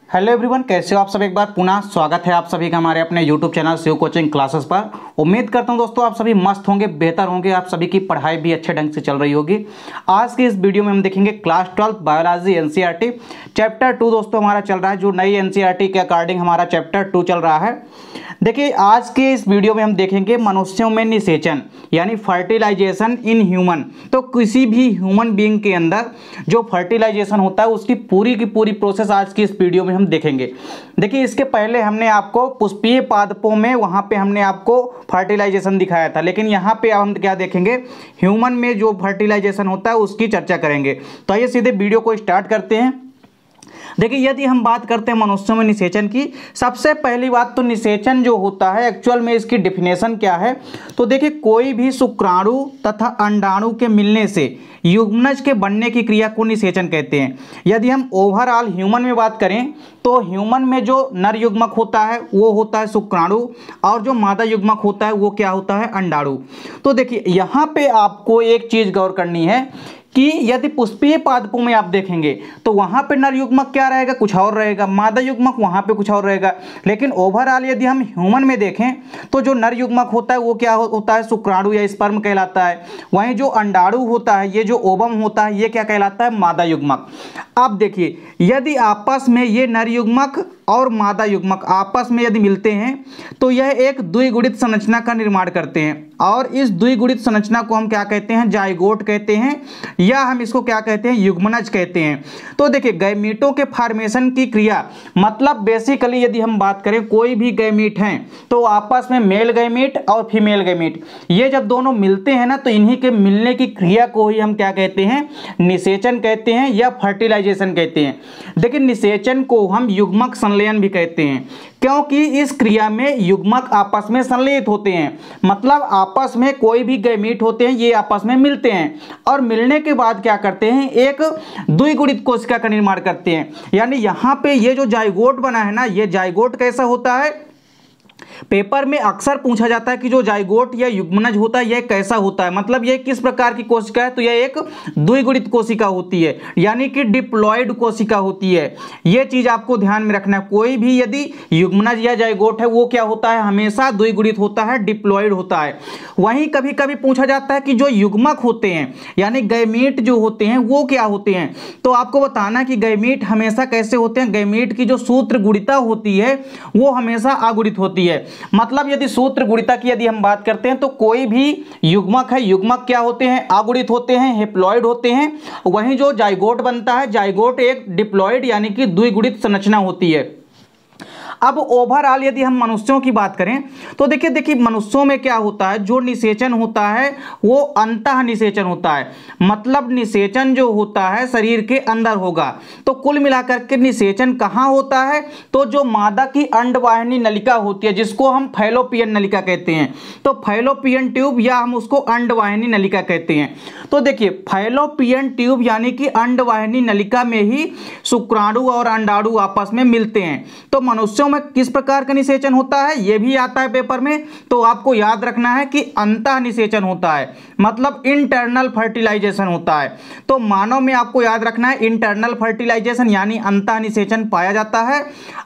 Hello everyone, कैसे हो आप सब। एक बार पुनः स्वागत है आप सभी का हमारे अपने YouTube channel Shiv coaching classes पर। उम्मीद करता हूं दोस्तों आप सभी मस्त होंगे, बेहतर होंगे, आप सभी की पढ़ाई भी अच्छे ढंग से चल रही होगी। आज की इस वीडियो में हम देखेंगे क्लास 12 बायोलॉजी एनसीईआरटी चैप्टर 2 दोस्तों हमारा चल रहा है, जो नई एनसीईआरटी के अकॉर्डिंग हमारा चैप्टर 2 चल रहा है। देखिए आज के इस वीडियो में हम देखेंगे मनुष्यों में निषेचन यानी फर्टिलाइजेशन इन ह्यूमन। तो किसी भी ह्यूमन बीइंग के अंदर जो फर्टिलाइजेशन होता है उसकी पूरी की पूरी प्रोसेस आज की इस वीडियो में हम देखेंगे। देखिए इसके पहले हमने आपको पुष्पीय पादपों में वहां पे हमने आपको फर्टिलाइजेशन दिखाया था, लेकिन यहाँ पे अब हम क्या देखेंगे, ह्यूमन में जो फर्टिलाइजेशन होता है उसकी चर्चा करेंगे। तो आइए सीधे वीडियो को स्टार्ट करते हैं। देखिए यदि हम बात करते हैं मनुष्यों में निषेचन की, सबसे पहली बात तो निषेचन जो होता है एक्चुअल में इसकी डिफिनेशन क्या है। तो देखिए कोई भी शुक्राणु तथा अंडाणु के मिलने से युग्मनज के बनने की क्रिया को निषेचन कहते हैं। यदि हम ओवरऑल ह्यूमन में बात करें तो ह्यूमन में जो नर युग्मक होता है वो होता है शुक्राणु, और जो मादा युग्मक होता है वो क्या होता है, अंडाणु। तो देखिए यहाँ पे आपको एक चीज गौर करनी है कि यदि पुष्पीय पादपों में आप देखेंगे तो वहां पे नर युग्मक क्या रहेगा, कुछ और रहेगा, मादा युग्मक वहां पे कुछ और रहेगा। लेकिन ओवरऑल यदि हम ह्यूमन में देखें तो जो नर युग्मक होता है वो क्या होता है, शुक्राणु या स्पर्म कहलाता है। वहीं जो अंडाणु होता है, ये जो ओवम होता है, ये क्या कहलाता है, मादा युग्मक। अब देखिए यदि आपस में ये नर युग्मक और मादा युग्मक आपस में यदि मिलते हैं तो यह एक द्विगुणित संरचना का निर्माण करते हैं, और इस द्विगुणित संरचना को हम क्या कहते हैं, जाइगोट कहते हैं, या हम इसको क्या कहते हैं, युग्मनज कहते हैं। तो देखिए गैमीटों के फॉर्मेशन की क्रिया, मतलब बेसिकली यदि हम बात करें कोई भी गैमीट हैं तो आपस में मेल गैमीट और फीमेल गैमीट ये जब दोनों मिलते हैं ना, तो इन्हीं के मिलने की क्रिया को ही हम क्या कहते हैं, निषेचन कहते हैं या फर्टिलाइजेशन कहते हैं। देखिए निषेचन को हम युग्मक संलयन भी कहते हैं, क्योंकि इस क्रिया में युग्मक आपस में संलयित होते हैं। मतलब आपस में कोई भी गैमीट होते हैं ये आपस में मिलते हैं, और मिलने के बाद क्या करते हैं, एक द्विगुणित कोशिका का निर्माण करते हैं। यानी यहाँ पे ये जो जाइगोट बना है ना, ये जाइगोट कैसा होता है, पेपर में अक्सर पूछा जाता है कि जो जाइगोट या युग्मनज होता है यह कैसा होता है, मतलब यह किस प्रकार की कोशिका है। तो यह एक द्विगुणित कोशिका होती है, यानी कि डिप्लॉयड कोशिका होती है। यह चीज आपको ध्यान में रखना है। कोई भी यदि युग्मनज या जाइगोट है वो क्या होता है, हमेशा द्विगुणित होता है, डिप्लॉयड होता है। वहीं कभी कभी पूछा जाता है कि जो युग्मक होते हैं यानी गैमीट जो होते हैं वो क्या होते हैं। तो आपको बताना कि गैमीट हमेशा कैसे होते हैं, गैमीट की जो सूत्र गुणिता होती है वो हमेशा अगुणित होती है। मतलब यदि सूत्र गुणिता की यदि हम बात करते हैं तो कोई भी युग्मक है, युग्मक क्या होते हैं, अगुणित होते हैं, हेप्लॉइड होते हैं। वहीं जो जाइगोट बनता है, जाइगोट एक डिप्लॉइड यानी कि द्विगुणित संरचना होती है। अब ओवरऑल यदि हम मनुष्यों की बात करें तो देखिए मनुष्यों में क्या होता है, जो निषेचन होता है वो अंतः निषेचन होता है। मतलब निषेचन जो होता है शरीर के अंदर होगा। तो कुल मिलाकर के निषेचन कहाँ होता है, तो जो मादा की अंडवाहिनी नलिका होती है जिसको हम फैलोपियन नलिका कहते हैं, तो फैलोपियन ट्यूब या हम उसको अंडवाहिनी नलिका कहते हैं। तो देखिए फैलोपियन ट्यूब यानी कि अंडवाहिनी नलिका में ही शुक्राणु और अंडाणु आपस में मिलते हैं। तो मनुष्यों में किस प्रकार का निषेचन होता है यह भी आता है पेपर में। तो आपको याद रखना है कि अंतः निषेचन होता है, मतलब इंटरनल फर्टिलाइजेशन होता है। तो मानव में आपको याद रखना है इंटरनल फर्टिलाइजेशन यानी अंतः निषेचन पाया जाता है,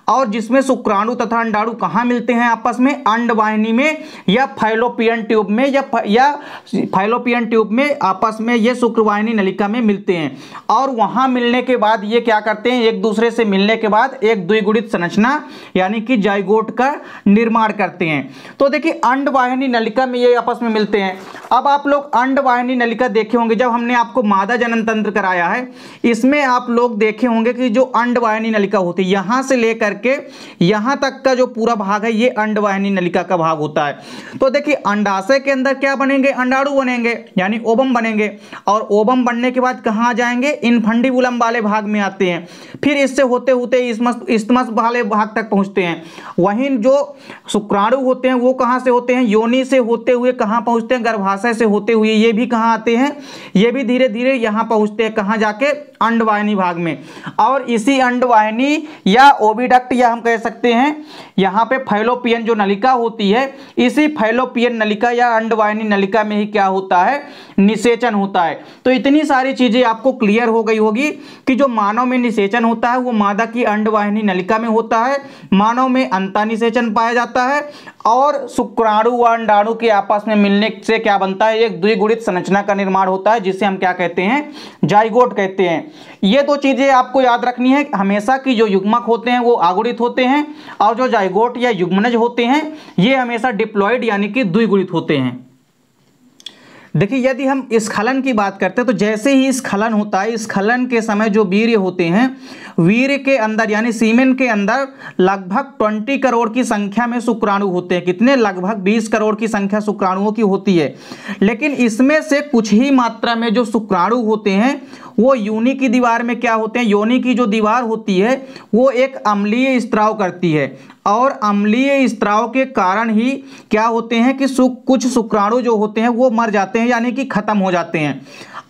और जिसमें शुक्राणु तथा अंडाणु कहाँ मिलते हैं आपस में, अंडवाहिनी में या फैलोपियन ट्यूब में, या फैलोपियन ट्यूब में आपस में ये शुक्रवाहिनी नलिका में मिलते हैं। और वहां मिलने के बाद ये क्या करते हैं, एक दूसरे से मिलने के बाद एक द्विगुणित संरचना यानी कि जाइगोट का निर्माण करते हैं। तो देखिए अंडवाहिनी नलिका में ये आपस में मिलते हैं। अब आप लोग अंडवाहिनी नलिका देखे होंगे, जब हमने आपको मादा जनन तंत्र कराया है इसमें आप लोग देखे होंगे कि जो अंडवाहिनी नलिका होती है यहां से लेकर के यहां तक का जो पूरा भाग है ये अंडवाहिनी नलिका का भाग होता है। तो देखिए अंडाशय के अंदर क्या बनेंगे, अंडाणु बनेंगे यानी ओवम बनेंगे, और ओवम बनने के बाद कहां जाएंगे, इनफंडिबुलम वाले भाग में आते हैं। फिर इससे होते होते इस्मस वाले भाग तक पहुंचते हैं। वहीं जो शुक्राणु होते हैं वो कहां से होते हैं, योनि से होते हुए कहां पहुंचते हैं, गर्भाशय से होते हुए ये भी कहां आते हैं, ये भी धीरे धीरे यहां पहुंचते हैं, कहां जाके, अंडवाहिनी भाग में। और इसी अंडवाहिनी या ओविडक्ट या हम कह सकते हैं यहाँ पे फैलोपियन जो नलिका होती है, इसी फैलोपियन नलिका या अंडवाहिनी नलिका में ही क्या होता है, निषेचन होता है। तो इतनी सारी चीजें आपको क्लियर हो गई होगी कि जो मानव में निषेचन होता है वो मादा की अंडवाहिनी नलिका में होता है, मानव में अंतःनिषेचन पाया जाता है, और शुक्राणु व अंडाणु के आपस में मिलने से क्या बनता है, एक द्विगुणित संरचना का निर्माण होता है, जिसे हम क्या कहते हैं, जाइगोट कहते हैं। ये दो चीजें आपको याद रखनी है हमेशा कि जो युग्मक होते हैं वो आगुणित होते हैं, और जो जाइगोट या युग्मनज होते हैं ये हमेशा डिप्लॉइड यानी कि द्विगुणित होते हैं। देखिए यदि हम स्खलन की बात करते हैं तो जैसे ही स्खलन होता है, स्खलन के समय जो वीर्य होते हैं, वीर्य के अंदर यानी सीमेन के अंदर लगभग 20 करोड़ की संख्या में शुक्राणु होते हैं। कितने? लगभग 20 करोड़ की संख्या शुक्राणुओं की होती है। लेकिन इसमें से कुछ ही मात्रा में जो शुक्राणु होते हैं वो योनि की दीवार में क्या होते हैं, योनि की जो दीवार होती है वो एक अम्लीय स्त्राव करती है, और अम्लीय स्त्राव के कारण ही क्या होते हैं कि कुछ शुक्राणु जो होते हैं वो मर जाते हैं यानी कि खत्म हो जाते हैं।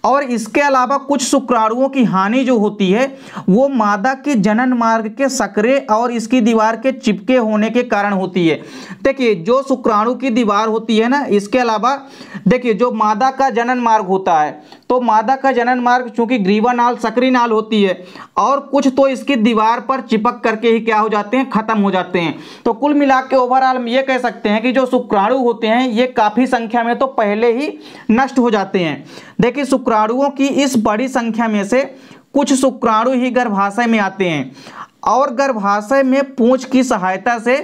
और इसके अलावा कुछ शुक्राणुओं की हानि जो होती है वो मादा के जनन मार्ग के सक्रिय और इसकी दीवार के चिपके होने के कारण होती है। देखिए जो शुक्राणु की दीवार होती है ना, इसके अलावा देखिए जो मादा का जनन मार्ग होता है, तो मादा का जनन मार्ग चूंकि ग्रीवा नाल सक्रिय नाल होती है, और कुछ तो इसकी दीवार पर चिपक करके ही क्या हो जाते हैं, खत्म हो जाते हैं। तो कुल मिला के ओवरऑल हम ये कह सकते हैं कि जो शुक्राणु होते हैं ये काफी संख्या में तो पहले ही नष्ट हो जाते हैं। देखिए शुक्राणुओं की इस बड़ी संख्या में से कुछ शुक्राणु ही गर्भाशय में आते हैं, और गर्भाशय में पूंछ की सहायता से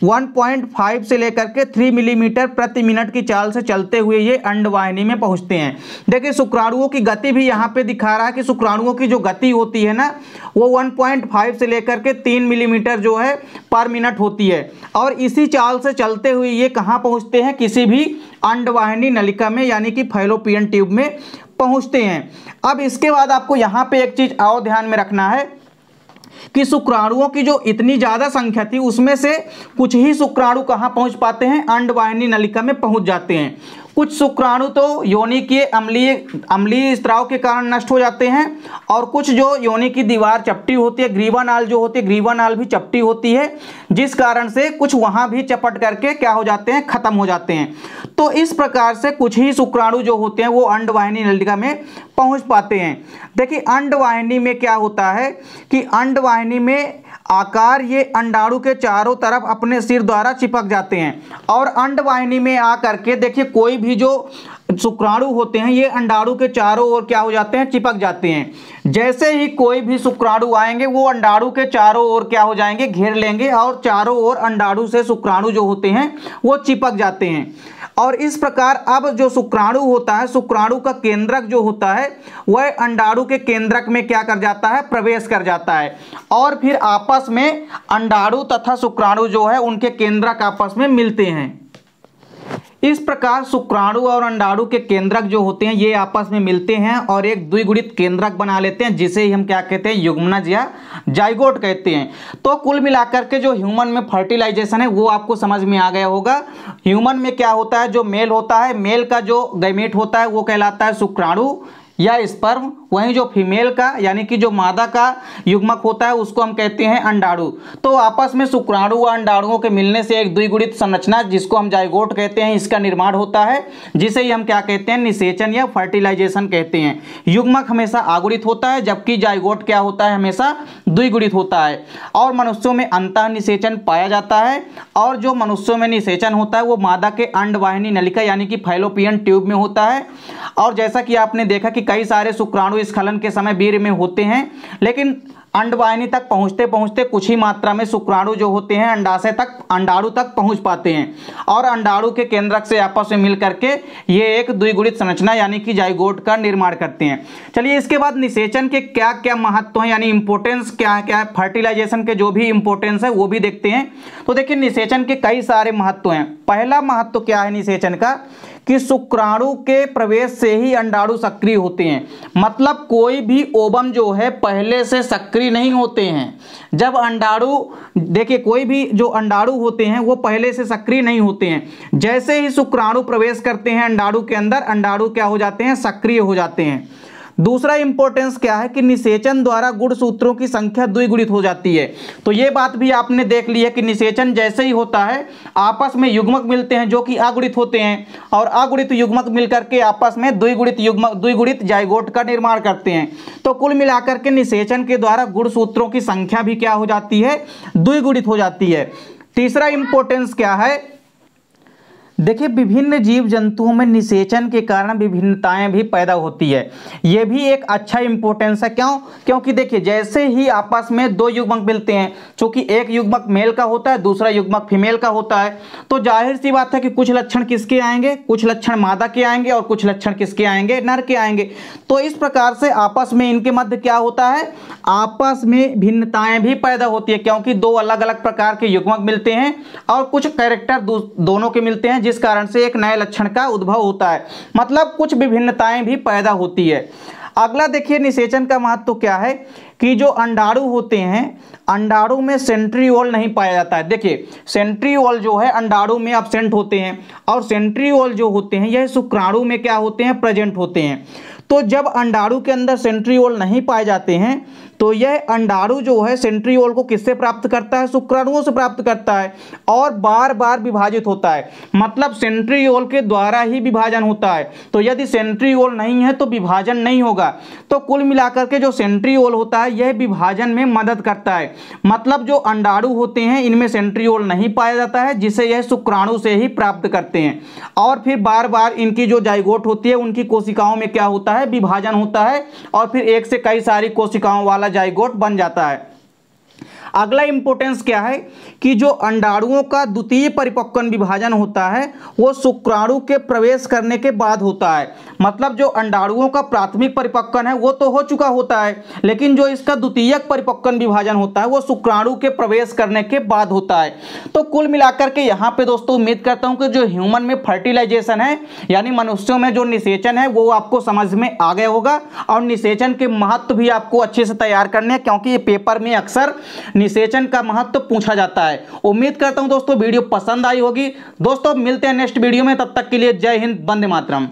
1.5 से लेकर के 3 मिलीमीटर प्रति मिनट की चाल से चलते हुए ये अंडवाहिनी में पहुंचते हैं। देखिए शुक्राणुओं की गति भी यहाँ पे दिखा रहा है कि शुक्राणुओं की जो गति होती है ना वो 1.5 से लेकर के 3 मिलीमीटर जो है पर मिनट होती है, और इसी चाल से चलते हुए ये कहाँ पहुँचते हैं, किसी भी अंडवाहिनी नलिका में यानी कि फैलोपियन ट्यूब में पहुँचते हैं। अब इसके बाद आपको यहाँ पे एक चीज़ और ध्यान में रखना है कि शुक्राणुओं की जो इतनी ज़्यादा संख्या थी उसमें से कुछ ही शुक्राणु कहाँ पहुँच पाते हैं, अंडवाहिनी नलिका में पहुँच जाते हैं। कुछ शुक्राणु तो योनि के अम्लीय स्त्राव के कारण नष्ट हो जाते हैं, और कुछ जो योनि की दीवार चपटी होती है, ग्रीवा नाल जो होती है, ग्रीवा नाल भी चपटी होती है, जिस कारण से कुछ वहाँ भी चपट करके क्या हो जाते हैं, खत्म हो जाते हैं। तो इस प्रकार से कुछ ही शुक्राणु जो होते हैं वो अंडवाहिनी नलिका में पहुँच पाते हैं। देखिए अंडवाहिनी में क्या होता है कि अंडवाहिनी में आकार ये अंडाणु के चारों तरफ अपने सिर द्वारा चिपक जाते हैं, और अंडवाहिनी में आकर के देखिए कोई भी जो शुक्राणु होते हैं ये अंडाणु के चारों ओर क्या हो जाते हैं, चिपक जाते हैं। जैसे ही कोई भी शुक्राणु आएंगे वो अंडाणु के चारों ओर क्या हो जाएंगे, घेर लेंगे, और चारों ओर अंडाणु से शुक्राणु जो होते हैं वो चिपक जाते हैं। और इस प्रकार अब जो शुक्राणु होता है, शुक्राणु का केंद्रक जो होता है वह अंडाणु के केंद्रक में क्या कर जाता है, प्रवेश कर जाता है, और फिर आपस में अंडाणु तथा शुक्राणु जो है उनके केंद्रक आपस में मिलते हैं। इस प्रकार शुक्राणु और अंडाणु के केंद्रक जो होते हैं ये आपस में मिलते हैं और एक द्विगुणित केंद्रक बना लेते हैं, जिसे ही हम क्या कहते हैं, युग्मनज या जाइगोट कहते हैं। तो कुल मिलाकर के जो ह्यूमन में फर्टिलाइजेशन है वो आपको समझ में आ गया होगा। ह्यूमन में क्या होता है, जो मेल होता है, मेल का जो गैमेट होता है वो कहलाता है शुक्राणु या स्पर्म, वहीं जो फीमेल का यानी कि जो मादा का युग्मक होता है उसको हम कहते हैं अंडाणु। तो आपस में शुक्राणु व अंडाणुओं के मिलने से एक द्विगुणित संरचना जिसको हम जाइगोट कहते हैं इसका निर्माण होता है, जिसे ही हम क्या कहते हैं, निषेचन या फर्टिलाइजेशन कहते हैं। युग्मक हमेशा आगुणित होता है जबकि जाइगोट क्या होता है, हमेशा द्विगुणित होता है। और मनुष्यों में अंतः निषेचन पाया जाता है, और जो मनुष्यों में निषेचन होता है वो मादा के अंडवाहिनी नलिका यानी कि फैलोपियन ट्यूब में होता है। और जैसा कि आपने देखा कि कई सारे शुक्राणु स्खलन के समय वीर्य में होते हैं, लेकिन अंडवाहिनी तक पहुंचते पहुंचते कुछ ही मात्रा में शुक्राणु जो होते हैं अंडाशय तक, अंडाणु तक पहुंच पाते हैं, और अंडाणु के केंद्रक से आपस में मिल करके ये एक द्विगुणित संरचना यानी कि जाइगोट का निर्माण करते हैं। चलिए इसके बाद निषेचन के क्या क्या महत्व हैं, यानी इंपोर्टेंस क्या क्या है, फर्टिलाइजेशन के जो भी इंपोर्टेंस है वो भी देखते हैं। तो देखिए निषेचन के कई सारे महत्व हैं। पहला महत्व क्या है निषेचन का, कि शुक्राणु के प्रवेश से ही अंडाणु सक्रिय होते हैं। मतलब कोई भी ओवम जो है पहले से सक्रिय नहीं होते हैं। जब अंडाणु, देखिए कोई भी जो अंडाणु होते हैं वो पहले से सक्रिय नहीं होते हैं। जैसे ही शुक्राणु प्रवेश करते हैं अंडाणु के अंदर, अंडाणु क्या हो जाते हैं, सक्रिय हो जाते हैं। दूसरा इंपॉर्टेंस क्या है कि निषेचन द्वारा गुणसूत्रों की संख्या द्विगुणित हो जाती है। तो ये बात भी आपने देख ली है कि निषेचन जैसे ही होता है आपस में युग्मक मिलते हैं जो कि अगुणित होते हैं, और अगुणित युग्मक मिलकर के आपस में द्विगुणित जाइगोट का निर्माण करते हैं। तो कुल मिलाकर के निषेचन के द्वारा गुणसूत्रों की संख्या भी क्या हो जाती है, द्विगुणित हो जाती है। तीसरा इंपॉर्टेंस क्या है, देखिए विभिन्न जीव जंतुओं में निषेचन के कारण विभिन्नताएं भी पैदा होती है। यह भी एक अच्छा इंपॉर्टेंस है। क्यों? क्योंकि देखिए जैसे ही आपस में दो युग्मक मिलते हैं, चूंकि एक युग्मक मेल का होता है दूसरा युग्मक फीमेल का होता है, तो जाहिर सी बात है कि कुछ लक्षण किसके आएंगे, कुछ लक्षण मादा के आएंगे और कुछ लक्षण किसके आएंगे, नर के आएंगे। तो इस प्रकार से आपस में इनके मध्य क्या होता है, आपस में भिन्नताएं भी पैदा होती है, क्योंकि दो अलग अलग प्रकार के युग्मक मिलते हैं और कुछ कैरेक्टर दोनों के मिलते हैं, जिस कारण से एक नए लक्षण का उद्भव होता है। मतलब कुछ विभिन्नताएं भी पैदा होती है। अगला देखिए निषेचन का महत्व क्या है कि जो अंडाणु होते हैं, अंडाणु में सेंट्रियोल नहीं पाया जाता है। देखिए सेंट्रियोल जो है अंडाणु में एब्सेंट होते हैं, और सेंट्रियोल जो होते हैं यह शुक्राणु में क्या होते हैं, प्रेजेंट होते हैं। तो जब अंडाणु के अंदर सेंट्रियोल नहीं पाए जाते हैं तो यह अंडाणु जो है सेंट्रियोल को किससे प्राप्त करता है, शुक्राणुओं से प्राप्त करता है, और बार बार विभाजित होता है। मतलब सेंट्रियोल के द्वारा ही विभाजन होता है। तो यदि सेंट्रियोल नहीं है तो विभाजन नहीं होगा। तो कुल मिलाकर के जो सेंट्रियोल होता है यह विभाजन में मदद करता है। मतलब जो अंडाणु होते हैं इनमें सेंट्रियोल नहीं पाया जाता है, जिसे यह शुक्राणु से ही प्राप्त करते हैं, और फिर बार बार इनकी जो जाइगोट होती है उनकी कोशिकाओं में क्या होता है, विभाजन होता है, और फिर एक से कई सारी कोशिकाओं वाला जाइगोट बन जाता है। अगला इंपॉर्टेंस क्या है कि जो अंडाणुओं का द्वितीय परिपक्वन विभाजन होता है वो शुक्राणु के प्रवेश करने के बाद होता है। मतलब जो अंडाणुओं का प्राथमिक परिपक्वन है वो तो हो चुका होता है, लेकिन जो इसका द्वितीयक परिपक्वन विभाजन होता है वो शुक्राणु के प्रवेश करने के बाद होता है। तो कुल मिलाकर के यहाँ पे दोस्तों उम्मीद करता हूँ कि जो ह्यूमन में फर्टिलाइजेशन है यानी मनुष्यों में जो निषेचन है वो आपको समझ में आ गया होगा, और निषेचन के महत्व भी आपको अच्छे से तैयार करने हैं, क्योंकि ये पेपर में अक्सर निषेचन का महत्व पूछा जाता है। उम्मीद करता हूं दोस्तों वीडियो पसंद आई होगी। दोस्तों मिलते हैं नेक्स्ट वीडियो में, तब तक के लिए जय हिंद, वंदे मातरम।